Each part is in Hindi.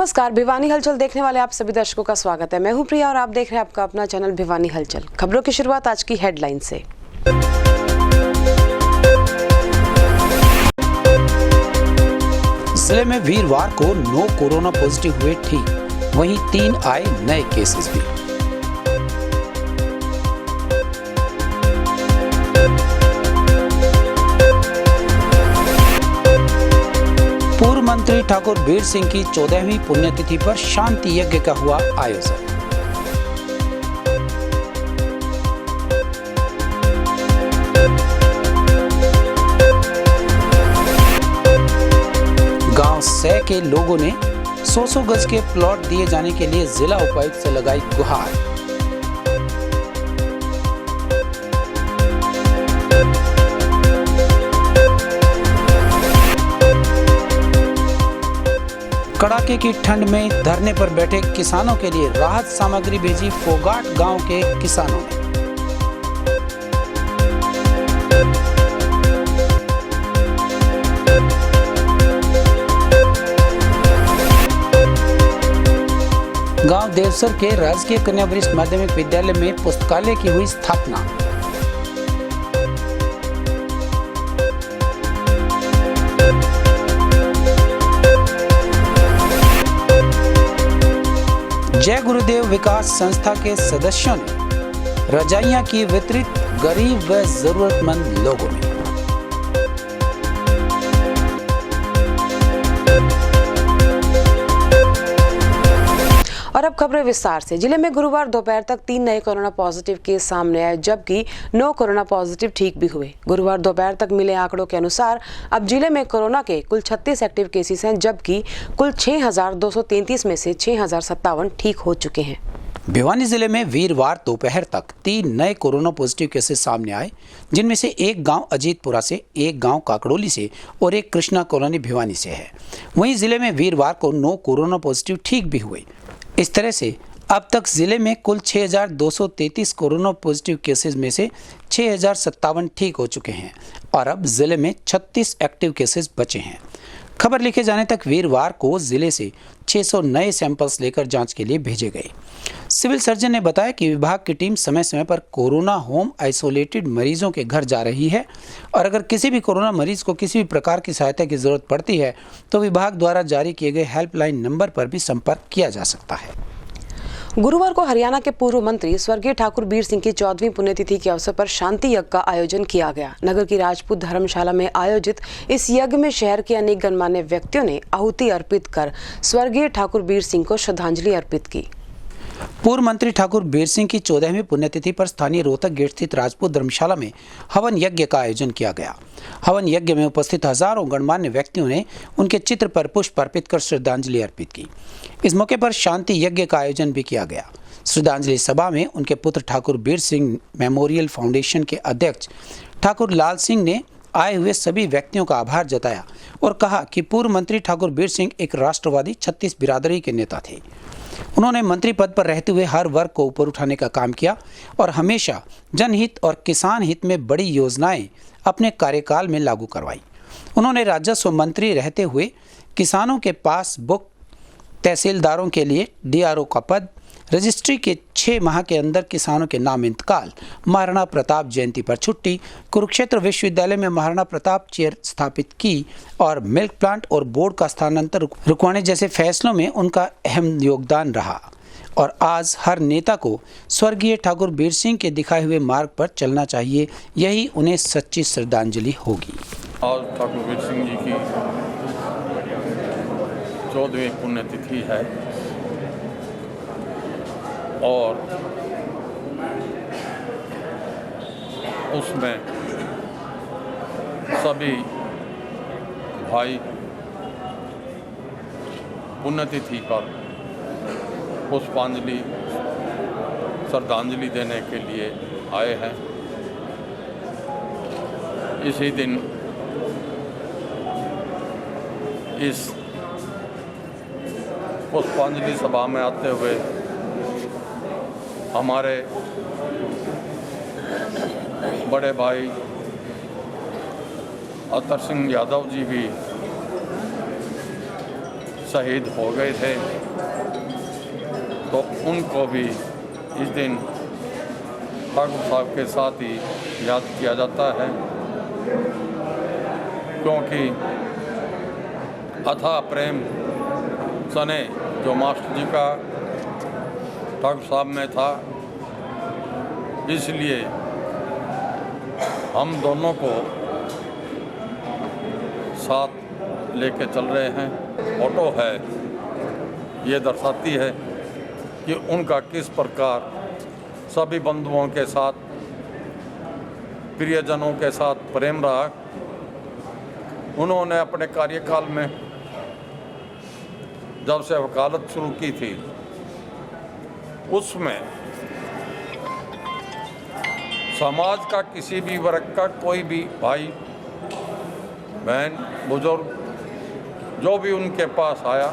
नमस्कार, भिवानी हलचल देखने वाले आप सभी दर्शकों का स्वागत है। मैं हूं प्रिया और आप देख रहे हैं आपका अपना चैनल भिवानी हलचल। खबरों की शुरुआत आज की हेडलाइन से। जिले में वीरवार को 9 कोरोना पॉजिटिव हुए ठीक, वहीं 3 आए नए केसेस भी। पूर्व मंत्री ठाकुर बीर सिंह की 14वीं पुण्यतिथि पर शांति यज्ञ का हुआ आयोजन। गांव सै के लोगों ने 100 गज के प्लॉट दिए जाने के लिए जिला उपायुक्त से लगाई गुहार। कड़ाके की ठंड में धरने पर बैठे किसानों के लिए राहत सामग्री भेजी फोगाट गांव के किसानों ने। गांव देवसर के राजकीय कन्या वरिष्ठ माध्यमिक विद्यालय में पुस्तकालय की हुई स्थापना। जय गुरुदेव विकास संस्था के सदस्यों ने रजाइयां की वितरित गरीब व जरूरतमंद लोगों में। और अब खबरें विस्तार से। जिले में गुरुवार दोपहर तक 3 नए कोरोना पॉजिटिव केस सामने आए, जबकि 9 कोरोना पॉजिटिव ठीक भी हुए। गुरुवार दोपहर तक मिले आंकड़ों के अनुसार अब जिले में कोरोना के कुल 36 एक्टिव केसेस हैं, जबकि कुल 6,233 में से 6,057 ठीक हो चुके हैं। भिवानी जिले में वीरवार दोपहर तक 3 नए कोरोना पॉजिटिव केसेस सामने आए, जिनमें से एक गांव अजीतपुरा से, एक गांव काकड़ोली से और एक कृष्णा कॉलोनी भिवानी से है। वहीं जिले में वीरवार को 9 कोरोना पॉजिटिव ठीक भी हुए। इस तरह से अब तक जिले में कुल 6,233 कोरोना पॉजिटिव केसेस में से 6,057 ठीक हो चुके हैं और अब जिले में 36 एक्टिव केसेस बचे हैं। खबर लिखे जाने तक वीरवार को जिले से 600 नए सैंपल्स लेकर जांच के लिए भेजे गए। सिविल सर्जन ने बताया कि विभाग की टीम समय समय पर कोरोना होम आइसोलेटेड मरीजों के घर जा रही है और अगर किसी भी कोरोना मरीज को किसी भी प्रकार की सहायता की जरूरत पड़ती है तो विभाग द्वारा जारी किए गए हेल्पलाइन नंबर पर भी संपर्क किया जा सकता है। गुरुवार को हरियाणा के पूर्व मंत्री स्वर्गीय ठाकुर बीर सिंह की 14वीं पुण्यतिथि के अवसर पर शांति यज्ञ का आयोजन किया गया। नगर की राजपूत धर्मशाला में आयोजित इस यज्ञ में शहर के अनेक गणमान्य व्यक्तियों ने आहुति अर्पित कर स्वर्गीय ठाकुर बीर सिंह को श्रद्धांजलि अर्पित की। पूर्व मंत्री ठाकुर बीर सिंह की 14वीं पुण्यतिथि पर स्थानीय रोहतक गेट स्थित राजपूत धर्मशाला में हवन यज्ञ का आयोजन किया गया। हवन यज्ञ में उपस्थित हजारों गणमान्य व्यक्तियों ने उनके चित्र पर पुष्प अर्पित कर श्रद्धांजलि अर्पित की। इस मौके पर शांति यज्ञ का आयोजन भी किया गया। श्रद्धांजलि सभा में उनके पुत्र ठाकुर बीर सिंह मेमोरियल फाउंडेशन के अध्यक्ष ठाकुर लाल सिंह ने आए हुए सभी व्यक्तियों का आभार जताया और कहा कि पूर्व मंत्री ठाकुर बीर सिंह एक राष्ट्रवादी 36 बिरादरी के नेता थे। उन्होंने मंत्री पद पर रहते हुए हर वर्ग को ऊपर उठाने का काम किया और हमेशा जनहित और किसान हित में बड़ी योजनाएं अपने कार्यकाल में लागू करवाई। उन्होंने राजस्व मंत्री रहते हुए किसानों के पास बुक, तहसीलदारों के लिए डीआरओ का पद, रजिस्ट्री के 6 माह के अंदर किसानों के नाम इंतकाल, महाराणा प्रताप जयंती पर छुट्टी, कुरुक्षेत्र विश्वविद्यालय में महाराणा प्रताप चेयर स्थापित की और मिल्क प्लांट और बोर्ड का स्थानांतरण रुकवाने जैसे फैसलों में उनका अहम योगदान रहा। और आज हर नेता को स्वर्गीय ठाकुर बीर सिंह के दिखाए हुए मार्ग पर चलना चाहिए, यही उन्हें सच्ची श्रद्धांजलि होगी। आज ठाकुर बीर सिंह जी की 14वीं पुण्यतिथि है और उसमें सभी भाई पुण्यतिथि पर पुष्पांजलि श्रद्धांजलि देने के लिए आए हैं। इसी दिन इस पुष्पांजलि सभा में आते हुए हमारे बड़े भाई अतर सिंह यादव जी भी शहीद हो गए थे, तो उनको भी इस दिन ठाकुर साहब के साथ ही याद किया जाता है, क्योंकि अथाह प्रेम सने जो मास्टर जी का ठाकुर साहब में था, इसलिए हम दोनों को साथ लेके चल रहे हैं। फोटो है, ये दर्शाती है कि उनका किस प्रकार सभी बंधुओं के साथ, प्रियजनों के साथ प्रेम रहा। उन्होंने अपने कार्यकाल में जब से वकालत शुरू की थी, उसमें समाज का किसी भी वर्ग का कोई भी भाई बहन बुजुर्ग जो भी उनके पास आया,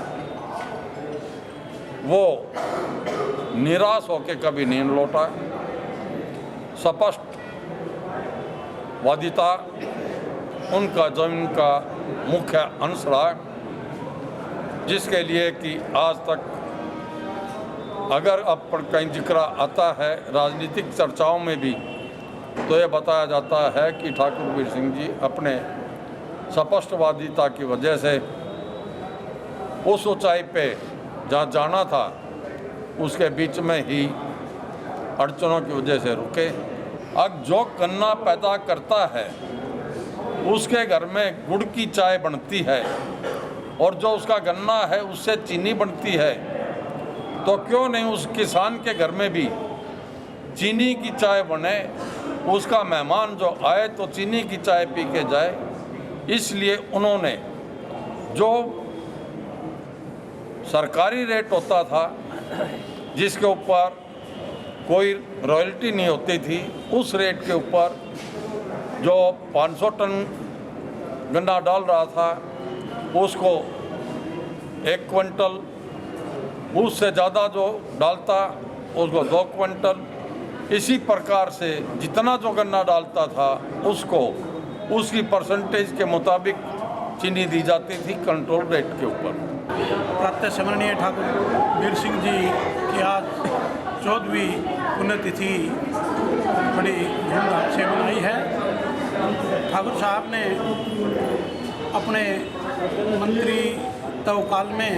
वो निराश होकर कभी नहीं लौटा। स्पष्ट वादिता उनका जमीन का मुख्य अंश रहा, जिसके लिए कि आज तक अगर अब पर कहीं जिक्र आता है राजनीतिक चर्चाओं में भी, तो ये बताया जाता है कि ठाकुर वीर सिंह जी अपने स्पष्टवादिता की वजह से उस ऊंचाई पे जहाँ जाना था उसके बीच में ही अड़चनों की वजह से रुके। अब जो गन्ना पैदा करता है उसके घर में गुड़ की चाय बनती है, और जो उसका गन्ना है उससे चीनी बनती है, तो क्यों नहीं उस किसान के घर में भी चीनी की चाय बने, उसका मेहमान जो आए तो चीनी की चाय पी के जाए। इसलिए उन्होंने जो सरकारी रेट होता था जिसके ऊपर कोई रॉयल्टी नहीं होती थी, उस रेट के ऊपर जो 500 टन गन्ना डाल रहा था उसको 1 क्विंटल, उससे ज़्यादा जो डालता उसको 2 क्विंटल, इसी प्रकार से जितना जो गन्ना डालता था उसको उसकी परसेंटेज के मुताबिक चीनी दी जाती थी कंट्रोल रेट के ऊपर। प्रातः स्मरणीय ठाकुर वीर सिंह जी की आज 14वीं पुण्यतिथि बड़ी धूमधाम से मनाई है। ठाकुर साहब ने अपने मंत्री तवकाल में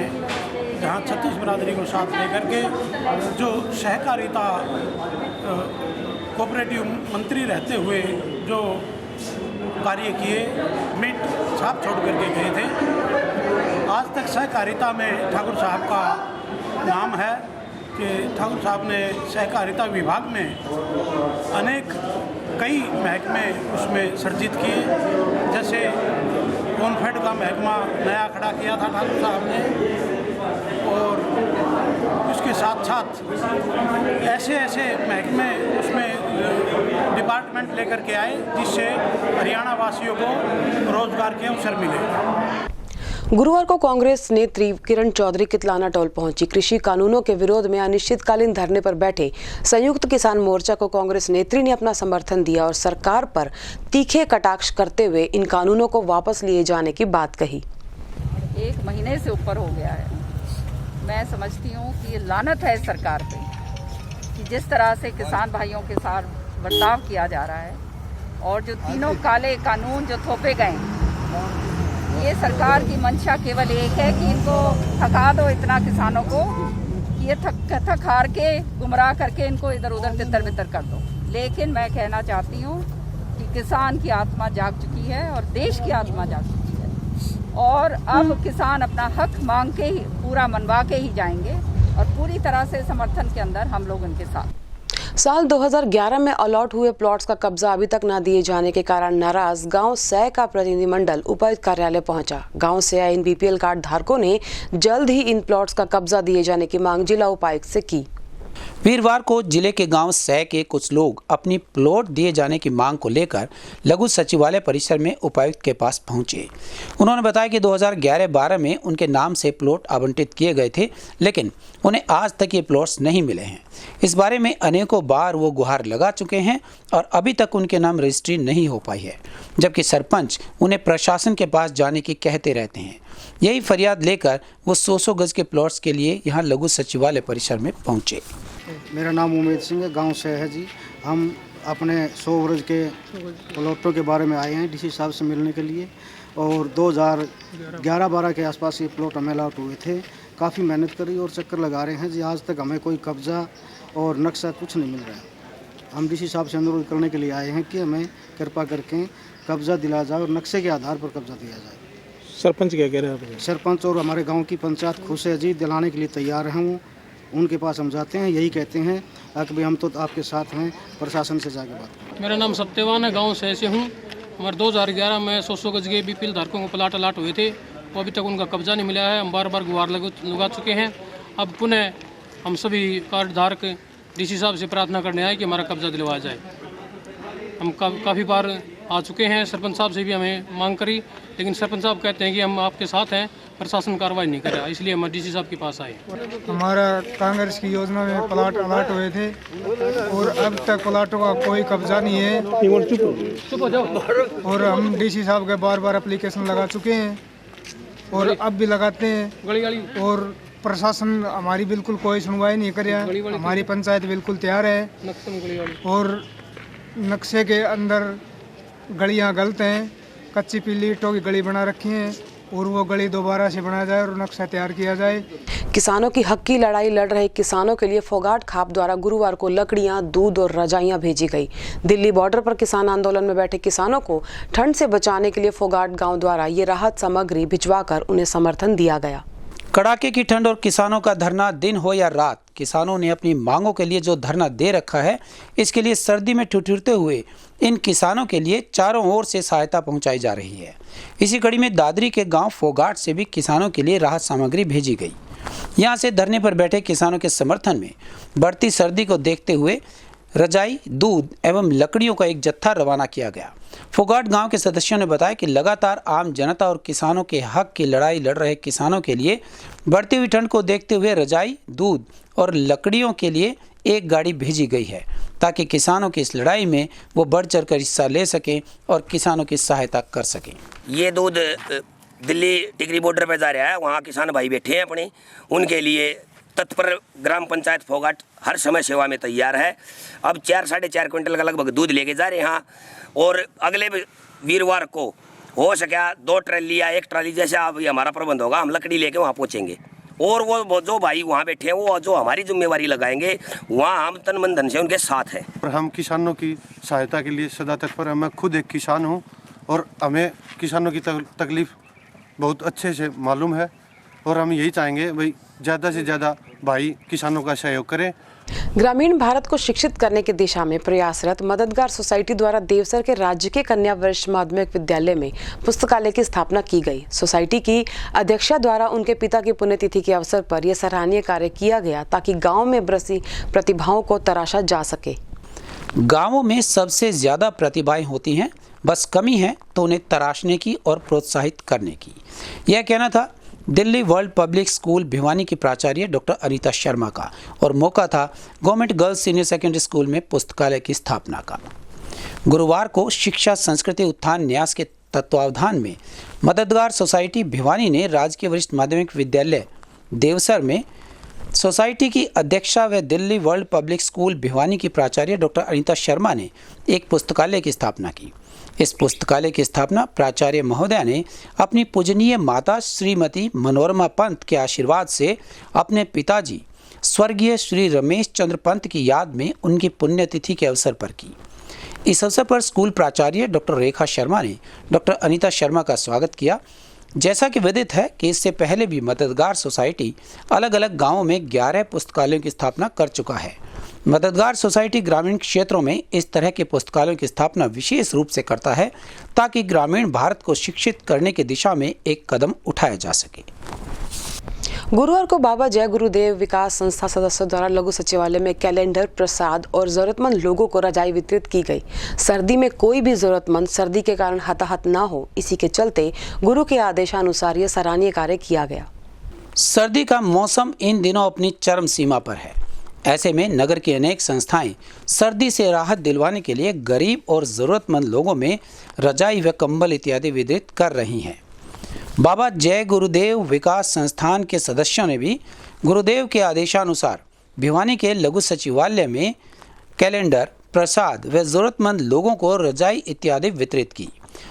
जहाँ छत्तीस बिरादरी को साथ लेकर के जो सहकारिता कोऑपरेटिव मंत्री रहते हुए जो कार्य किए, मिट छाप छोड़ करके गए थे। आज तक सहकारिता में ठाकुर साहब का नाम है कि ठाकुर साहब ने सहकारिता विभाग में अनेक कई महकमे उसमें सर्जित किए। जैसे कॉन्फेड का महकमा नया खड़ा किया था ठाकुर साहब ने, और उसके साथ साथ ऐसे ऐसे महकमे उसमें डिपार्टमेंट लेकर के आए जिससे हरियाणा वासियों को रोजगार के अवसर मिले। गुरुवार को कांग्रेस नेत्री किरण चौधरी कितलाना टोल पहुंची। कृषि कानूनों के विरोध में अनिश्चितकालीन धरने पर बैठे संयुक्त किसान मोर्चा को कांग्रेस नेत्री ने अपना समर्थन दिया और सरकार पर तीखे कटाक्ष करते हुए इन कानूनों को वापस लिए जाने की बात कही। 1 महीने से ऊपर हो गया है। मैं समझती हूँ कि लानत है सरकार पे कि जिस तरह से किसान भाइयों के साथ बर्ताव किया जा रहा है, और जो तीनों काले कानून जो थोपे गए, ये सरकार की मंशा केवल एक है कि इनको थका दो इतना किसानों को कि ये थक हार के गुमराह करके इनको इधर उधर तितर बितर कर दो। लेकिन मैं कहना चाहती हूँ कि किसान की आत्मा जाग चुकी है और देश की आत्मा जाग चुकी है, और अब किसान अपना हक मांग के ही पूरा मनवा के ही जाएंगे, और पूरी तरह से समर्थन के अंदर हम लोग उनके साथ। साल 2011 में अलॉट हुए प्लॉट्स का कब्जा अभी तक न दिए जाने के कारण नाराज गांव सै का प्रतिनिधिमंडल उपायुक्त कार्यालय पहुंचा। गांव से आए इन बीपीएल कार्ड धारकों ने जल्द ही इन प्लॉट्स का कब्जा दिए जाने की मांग जिला उपायुक्त से की। वीरवार को जिले के गांव सै के कुछ लोग अपनी प्लॉट दिए जाने की मांग को लेकर लघु सचिवालय परिसर में उपायुक्त के पास पहुंचे। उन्होंने बताया कि 2011-12 में उनके नाम से प्लॉट आवंटित किए गए थे, लेकिन उन्हें आज तक ये प्लॉट्स नहीं मिले हैं। इस बारे में अनेकों बार वो गुहार लगा चुके हैं और अभी तक उनके नाम रजिस्ट्री नहीं हो पाई है, जबकि सरपंच उन्हें प्रशासन के पास जाने की कहते रहते हैं। यही फरियाद लेकर वो 100 गज के प्लॉट्स के लिए यहाँ लघु सचिवालय परिसर में पहुंचे। मेरा नाम उमेद सिंह है, गांव से है जी। हम अपने 100 गज के प्लॉटों के बारे में आए हैं डीसी साहब से मिलने के लिए, और 2011-12 के आसपास ये प्लॉट हमें अलॉट हुए थे। काफ़ी मेहनत करी और चक्कर लगा रहे हैं जी, आज तक हमें कोई कब्जा और नक्शा कुछ नहीं मिल रहा है। हम डीसी साहब से अनुरोध करने के लिए आए हैं कि हमें कृपा करके कब्जा दिलाया जाए और नक्शे के आधार पर कब्जा दिया जाए। सरपंच क्या कह रहे हैं? सरपंच और हमारे गांव की पंचायत खुश है जी, दिलाने के लिए तैयार हैं। वो उनके पास हम जाते हैं, यही कहते हैं कि भाई हम तो आपके साथ हैं, प्रशासन से जाके बात करें। मेरा नाम सत्यवान है, गांव से हूँ। हमारे 2011 में 100 गज के बीपीएल धारकों को प्लाट अलाट हुए थे, वो अभी तक उनका कब्जा नहीं मिला है। हम बार बार गुहार लगा चुके हैं। अब पुनः हम सभी कार्ड धारक डीसी साहब से प्रार्थना करने आए कि हमारा कब्जा दिलवाया जाए। हम काफ़ी बार आ चुके हैं, सरपंच साहब से भी हमें मांग करी, लेकिन सरपंच साहब कहते हैं कि हम आपके साथ हैं, प्रशासन कार्रवाई नहीं कर रहा, इसलिए हम डीसी साहब के पास आए। हमारा कांग्रेस की योजना में प्लाट अलाट हुए थे और अब तक प्लाटों का कोई कब्जा नहीं है, चुप हो जाओ। और हम डीसी साहब के बार बार एप्लीकेशन लगा चुके हैं और अब भी लगाते हैं, और प्रशासन हमारी बिल्कुल कोई सुनवाई नहीं कर रहा। हमारी पंचायत बिल्कुल तैयार है और नक्शे के अंदर गलियां गलत हैं, कच्ची पीली ईंटों की गली बना रखी हैं और वो गली दोबारा से बनाया जाए और नक्शा तैयार किया जाए। किसानों की हक की लड़ाई लड़ रहे किसानों के लिए फोगाट खाप द्वारा गुरुवार को लकड़ियां, दूध और रजाइयां भेजी गई। दिल्ली बॉर्डर पर किसान आंदोलन में बैठे किसानों को ठंड से बचाने के लिए फोगाट गांव द्वारा ये राहत सामग्री भिजवाकर उन्हें समर्थन दिया गया। कड़ाके की ठंड और किसानों का धरना, दिन हो या रात, किसानों ने अपनी मांगों के लिए जो धरना दे रखा है, इसके लिए सर्दी में ठिठुरते हुए इन किसानों के लिए चारों ओर से सहायता पहुंचाई जा रही है। इसी कड़ी में दादरी के गांव फोगाट से भी किसानों के लिए राहत सामग्री भेजी गई। यहां से धरने पर बैठे किसानों के समर्थन में बढ़ती सर्दी को देखते हुए रजाई, दूध एवं लकड़ियों का एक जत्था रवाना किया गया। फोगाट गांव के सदस्यों ने बताया कि लगातार आम जनता और किसानों के हक की लड़ाई लड़ रहे किसानों के लिए बढ़ती हुई ठंड को देखते हुए रजाई, दूध और लकड़ियों के लिए एक गाड़ी भेजी गई है, ताकि किसानों की इस लड़ाई में वो बढ़ चढ़ कर हिस्सा ले सकें और किसानों की सहायता कर सकें। ये दूध दिल्ली टिकरी बॉर्डर पर जा रहा है, वहाँ किसान भाई बैठे हैं अपने, उनके लिए तत्पर ग्राम पंचायत फोगाट हर समय सेवा में तैयार है। अब 4-4.5 क्विंटल का लगभग दूध लेके जा रहे हैं यहाँ, और अगले वीरवार को हो सका 2 ट्राली या 1 ट्राली जैसे आप ये हमारा प्रबंध होगा, हम लकड़ी लेके वहाँ पहुँचेंगे। और वो जो भाई वहाँ बैठे हैं, वो जो हमारी जिम्मेवारी लगाएंगे, वहाँ हम तन मन धन से उनके साथ हैं। और हम किसानों की सहायता के लिए सदा तत्पर हैं। मैं खुद एक किसान हूँ और हमें किसानों की तकलीफ बहुत अच्छे से मालूम है, और हम यही चाहेंगे भाई ज़्यादा से ज़्यादा भाई किसानों का सहयोग करें। ग्रामीण भारत को शिक्षित करने की दिशा में प्रयासरत मददगार सोसाइटी द्वारा देवसर के राज्य के कन्या वरिष्ठ माध्यमिक विद्यालय में पुस्तकालय की स्थापना की गई। सोसाइटी की अध्यक्षा द्वारा उनके पिता की पुण्यतिथि के अवसर पर यह सराहनीय कार्य किया गया, ताकि गांव में बरसी प्रतिभाओं को तराशा जा सके। गांवों में सबसे ज्यादा प्रतिभाएं होती हैं, बस कमी है तो उन्हें तराशने की और प्रोत्साहित करने की। यह कहना था Delhi world public school Bhiwani की प्राचार्य डॉक्टर अनीता शर्मा का, और मौका था government girls senior secondary school में पुस्तकालय की स्थापना का। गुरुवार को शिक्षा संस्कृति उत्थान न्यास के तत्वावधान में मददगार सोसाइटी भिवानी ने राजकीय वरिष्ठ माध्यमिक विद्यालय देवसर में सोसाइटी की अध्यक्षा व Delhi world public school Bhiwani की प्राचार्य डॉक्टर अनीता शर्मा ने एक पुस्तकालय की स्थापना की। इस पुस्तकालय की स्थापना प्राचार्य महोदया ने अपनी पूजनीय माता श्रीमती मनोरमा पंत के आशीर्वाद से अपने पिताजी स्वर्गीय श्री रमेश चंद्र पंत की याद में उनकी पुण्यतिथि के अवसर पर की। इस अवसर पर स्कूल प्राचार्य डॉक्टर रेखा शर्मा ने डॉक्टर अनीता शर्मा का स्वागत किया। जैसा कि विदित है कि इससे पहले भी मददगार सोसाइटी अलग अलग गांवों में 11 पुस्तकालयों की स्थापना कर चुका है। मददगार सोसाइटी ग्रामीण क्षेत्रों में इस तरह के पुस्तकालयों की स्थापना विशेष रूप से करता है, ताकि ग्रामीण भारत को शिक्षित करने की दिशा में एक कदम उठाया जा सके। गुरुवार को बाबा जय गुरुदेव विकास संस्था सदस्यों द्वारा लघु सचिवालय में कैलेंडर, प्रसाद और जरूरतमंद लोगों को रजाई वितरित की गई। सर्दी में कोई भी जरूरतमंद सर्दी के कारण हताहत न हो, इसी के चलते गुरु के आदेशानुसार यह सराहनीय कार्य किया गया। सर्दी का मौसम इन दिनों अपनी चरम सीमा पर है। ऐसे में नगर की अनेक संस्थाएं सर्दी से राहत दिलवाने के लिए गरीब और ज़रूरतमंद लोगों में रजाई व कंबल इत्यादि वितरित कर रही हैं। बाबा जय गुरुदेव विकास संस्थान के सदस्यों ने भी गुरुदेव के आदेशानुसार भिवानी के लघु सचिवालय में कैलेंडर, प्रसाद व जरूरतमंद लोगों को रजाई इत्यादि वितरित की।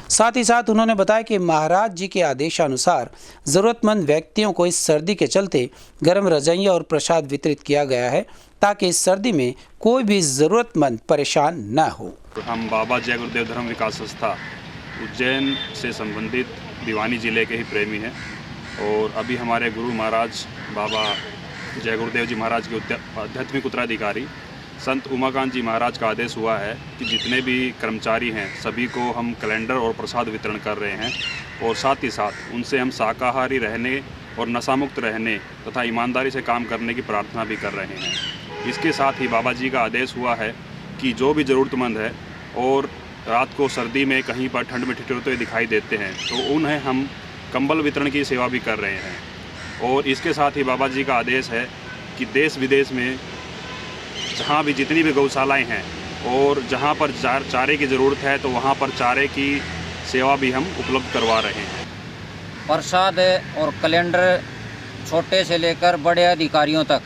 साथ ही साथ उन्होंने बताया कि महाराज जी के आदेशानुसार जरूरतमंद व्यक्तियों को इस सर्दी के चलते गर्म रजाइयाँ और प्रसाद वितरित किया गया है ताकि इस सर्दी में कोई भी जरूरतमंद परेशान न हो। हम बाबा जय गुरुदेव धर्म विकास संस्था उज्जैन से संबंधित भिवानी जिले के ही प्रेमी हैं और अभी हमारे गुरु महाराज बाबा जय गुरुदेव जी महाराज के आध्यात्मिक उत्तराधिकारी संत उमाकांत जी महाराज का आदेश हुआ है कि जितने भी कर्मचारी हैं सभी को हम कैलेंडर और प्रसाद वितरण कर रहे हैं और साथ ही साथ उनसे हम शाकाहारी रहने और नशामुक्त रहने तथा ईमानदारी से काम करने की प्रार्थना भी कर रहे हैं। इसके साथ ही बाबा जी का आदेश हुआ है कि जो भी ज़रूरतमंद है और रात को सर्दी में कहीं पर ठंड में ठिठुरते दिखाई देते हैं तो उन्हें हम कंबल वितरण की सेवा भी कर रहे हैं। और इसके साथ ही बाबा जी का आदेश है कि देश विदेश में जहाँ भी जितनी भी गौशालाएं हैं और जहाँ पर चारे की ज़रूरत है तो वहाँ पर चारे की सेवा भी हम उपलब्ध करवा रहे हैं। प्रसाद और कैलेंडर छोटे से लेकर बड़े अधिकारियों तक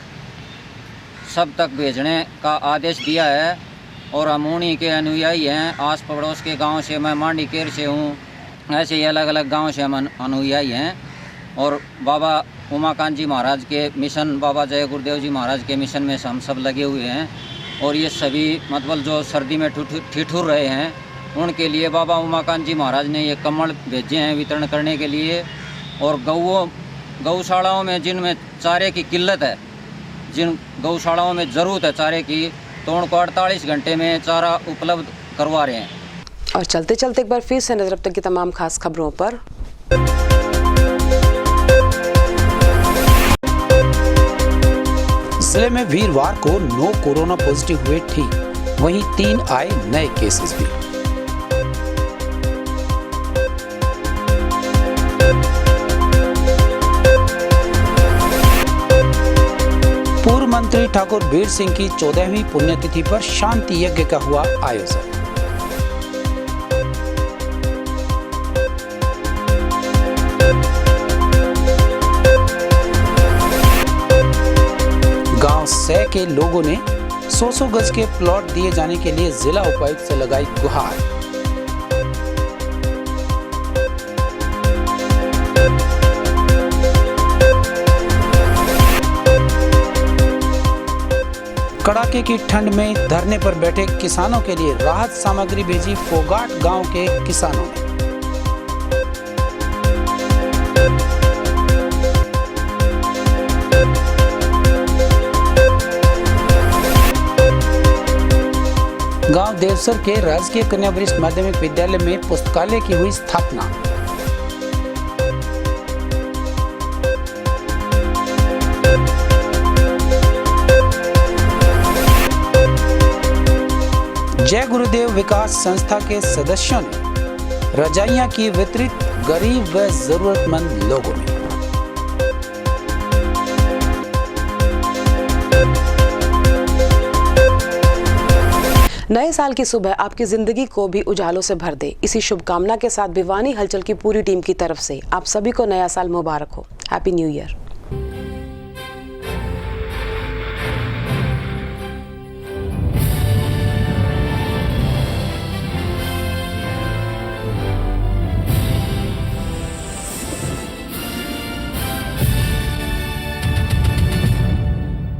सब तक भेजने का आदेश दिया है और हम उन्हीं के अनुयायी हैं। आस पड़ोस के गांव से, मैं मांडीकेर से हूँ, ऐसे ही अलग अलग गांव से हम अनुयायी हैं और बाबा उमाकांत जी महाराज के मिशन, बाबा जय गुरुदेव जी महाराज के मिशन में हम सब लगे हुए हैं। और ये सभी मतलब जो सर्दी में ठिठुर रहे हैं उनके लिए बाबा उमाकांत जी महाराज ने ये कम्बल भेजे हैं वितरण करने के लिए। और गौशालाओं में जिनमें चारे की किल्लत है, जिन गौशालाओं में ज़रूरत है चारे की, तो उनको 48 घंटे में चारा उपलब्ध करवा रहे हैं। और चलते चलते एक बार फिर से नजर अब तक की तमाम खास खबरों पर। जिले में वीरवार को 9 कोरोना पॉजिटिव हुए ठीक, वहीं 3 आए नए केसेस भी। पूर्व मंत्री ठाकुर बीर सिंह की 14वीं पुण्यतिथि पर शांति यज्ञ का हुआ आयोजन। गांव सै के लोगों ने 100 गज के प्लॉट दिए जाने के लिए जिला उपायुक्त से लगाई गुहार। कड़ाके की ठंड में धरने पर बैठे किसानों के लिए राहत सामग्री भेजी फोगाट गांव के किसानों ने। गांव देवसर के राजकीय कन्या वरिष्ठ माध्यमिक विद्यालय में पुस्तकालय की हुई स्थापना। जय गुरुदेव विकास संस्था के सदस्यों ने रजाइयां की वितरित गरीब व जरूरतमंद लोगों में। नए साल की सुबह आपकी जिंदगी को भी उजालों से भर दे, इसी शुभकामना के साथ भिवानी हलचल की पूरी टीम की तरफ से आप सभी को नया साल मुबारक हो। Happy new year.